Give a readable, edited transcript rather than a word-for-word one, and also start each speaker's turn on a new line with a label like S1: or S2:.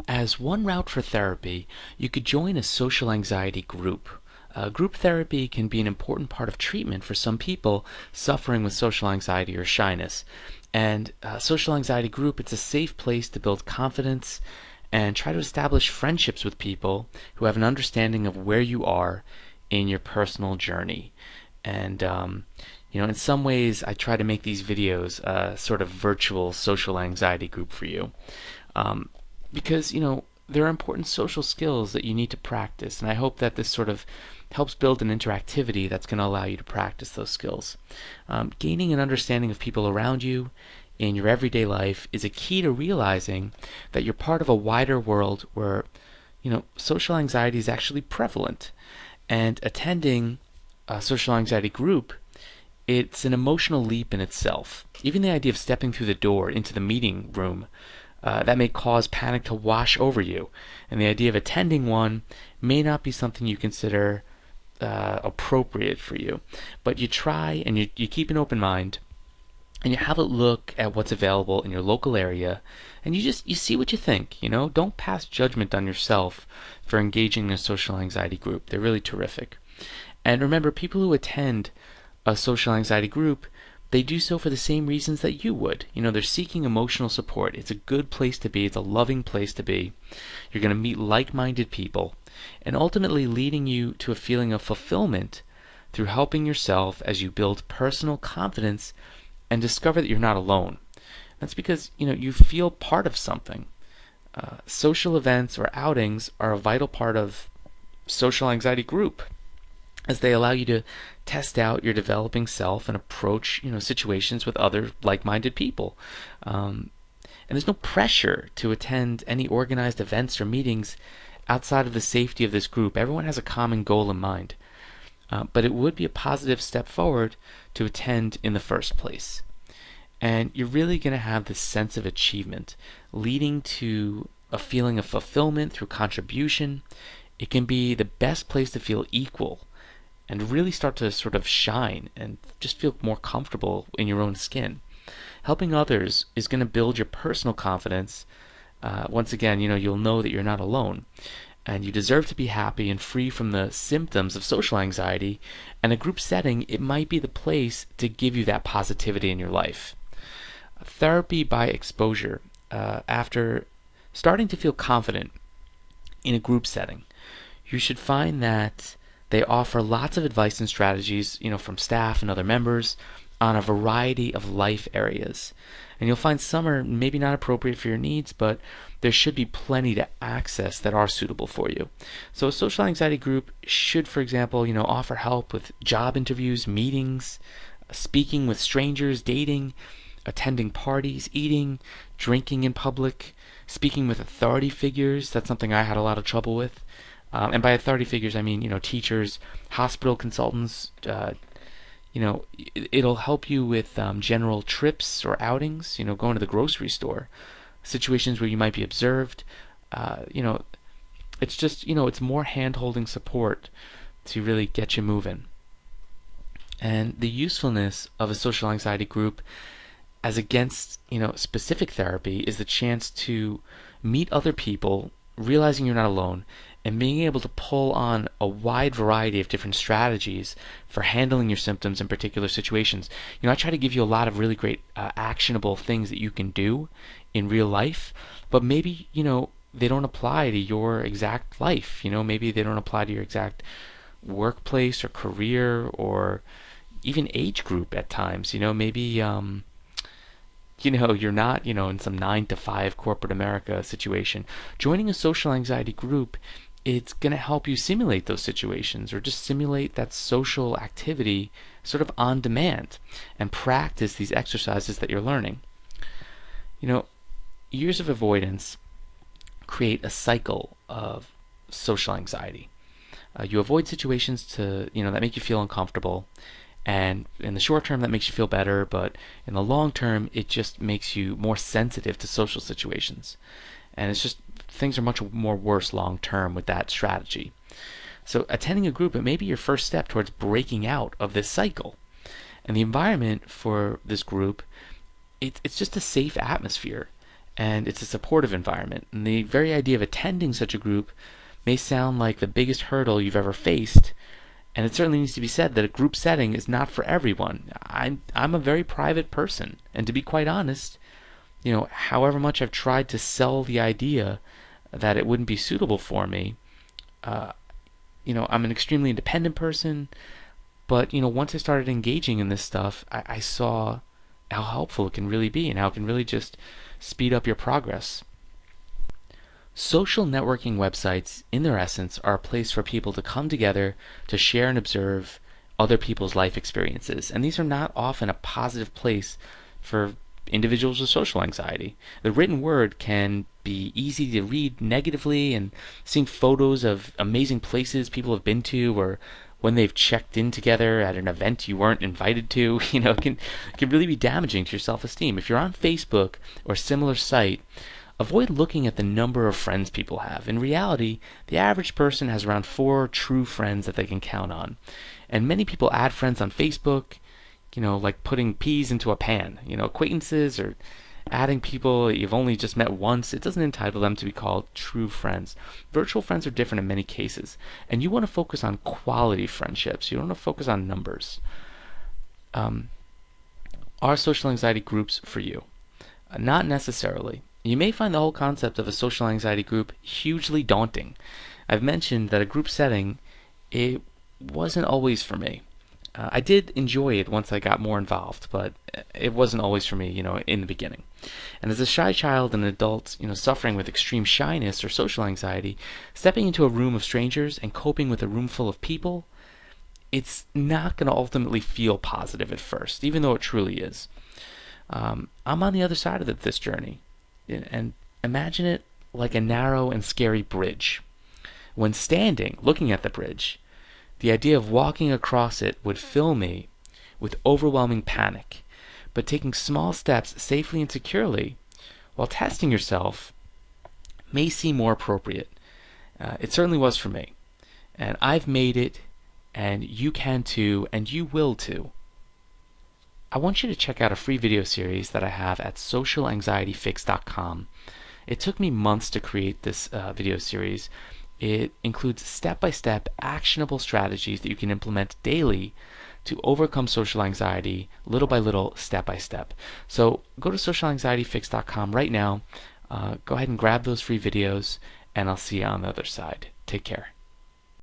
S1: As one route for therapy, you could join a social anxiety group. Group therapy can be an important part of treatment for some people suffering with social anxiety or shyness. And social anxiety group, it's a safe place to build confidence and try to establish friendships with people who have an understanding of where you are in your personal journey. And in some ways, I try to make these videos a sort of virtual social anxiety group for you. Um, because there are important social skills that you need to practice, and I hope that this sort of helps build an interactivity that's going to allow you to practice those skills. Gaining an understanding of people around you in your everyday life is a key to realizing that you're part of a wider world where social anxiety is actually prevalent. And attending a social anxiety group, it's an emotional leap in itself. Even the idea of stepping through the door into the meeting room, that may cause panic to wash over you. And the idea of attending one may not be something you consider appropriate for you. But you try and you keep an open mind and you have a look at what's available in your local area and you see what you think. Don't pass judgment on yourself for engaging in a social anxiety group. They're really terrific. And remember, people who attend a social anxiety group, they do so for the same reasons that you would. They're seeking emotional support. It's a good place to be. It's a loving place to be. You're going to meet like-minded people, and ultimately leading you to a feeling of fulfillment through helping yourself as you build personal confidence and discover that you're not alone. That's because you feel part of something. Social events or outings are a vital part of social anxiety group, as they allow you to test out your developing self and approach situations with other like-minded people. And there's no pressure to attend any organized events or meetings outside of the safety of this group. Everyone has a common goal in mind. But it would be a positive step forward to attend in the first place. And you're really going to have this sense of achievement, leading to a feeling of fulfillment through contribution. It can be the best place to feel equal and really start to sort of shine and just feel more comfortable in your own skin. Helping others is going to build your personal confidence. Once again, you'll know that you're not alone. And you deserve to be happy and free from the symptoms of social anxiety. And a group setting, it might be the place to give you that positivity in your life. Therapy by exposure. After starting to feel confident in a group setting, you should find that they offer lots of advice and strategies, from staff and other members on a variety of life areas. And you'll find some are maybe not appropriate for your needs, but there should be plenty to access that are suitable for you. So a social anxiety group should, for example, offer help with job interviews, meetings, speaking with strangers, dating, attending parties, eating, drinking in public, speaking with authority figures. That's something I had a lot of trouble with. And by authority figures, I mean, teachers, hospital consultants. It'll help you with general trips or outings, going to the grocery store, situations where you might be observed. It's just, it's more hand-holding support to really get you moving. And the usefulness of a social anxiety group as against, specific therapy is the chance to meet other people, realizing you're not alone, and being able to pull on a wide variety of different strategies for handling your symptoms in particular situations. I try to give you a lot of really great actionable things that you can do in real life, but maybe, they don't apply to your exact life. Maybe they don't apply to your exact workplace or career or even age group at times. Maybe, you're not, in some 9-to-5 corporate America situation. Joining a social anxiety group, it's going to help you simulate those situations or just simulate that social activity sort of on demand and practice these exercises that you're learning. Years of avoidance create a cycle of social anxiety. You avoid situations that make you feel uncomfortable, and in the short term that makes you feel better, but in the long term it just makes you more sensitive to social situations. And it's just, things are much more worse long term with that strategy. So attending a group, it may be your first step towards breaking out of this cycle. And the environment for this group, it's just a safe atmosphere. and it's a supportive environment. And the very idea of attending such a group may sound like the biggest hurdle you've ever faced, and it certainly needs to be said that a group setting is not for everyone. I'm a very private person, and to be quite honest, however much I've tried to sell the idea that it wouldn't be suitable for me, uh, I'm an extremely independent person, but once I started engaging in this stuff, I saw how helpful it can really be and how it can really just speed up your progress. Social networking websites, in their essence, are a place for people to come together to share and observe other people's life experiences. And these are not often a positive place for individuals with social anxiety. The written word can be easy to read negatively, and seeing photos of amazing places people have been to, or when they've checked in together at an event you weren't invited to, it can really be damaging to your self-esteem. If you're on Facebook or a similar site, avoid looking at the number of friends people have. In reality, the average person has around 4 true friends that they can count on. And many people add friends on Facebook, like putting peas into a pan. Acquaintances or adding people you've only just met once, it doesn't entitle them to be called true friends. Virtual friends are different in many cases, and you want to focus on quality friendships. You don't want to focus on numbers. Are social anxiety groups for you? Not necessarily. You may find the whole concept of a social anxiety group hugely daunting. I've mentioned that a group setting, it wasn't always for me. I did enjoy it once I got more involved, but it wasn't always for me, in the beginning. And as a shy child and an adult, suffering with extreme shyness or social anxiety, stepping into a room of strangers and coping with a room full of people, it's not going to ultimately feel positive at first, even though it truly is. I'm on the other side of this journey. And imagine it like a narrow and scary bridge. When standing, looking at the bridge, the idea of walking across it would fill me with overwhelming panic. But taking small steps safely and securely while testing yourself may seem more appropriate. It certainly was for me. And I've made it, and you can too, and you will too. I want you to check out a free video series that I have at socialanxietyfix.com. It took me months to create this video series. It includes step-by-step actionable strategies that you can implement daily to overcome social anxiety, little by little, step by step. So go to socialanxietyfix.com right now. Go ahead and grab those free videos, and I'll see you on the other side. Take care.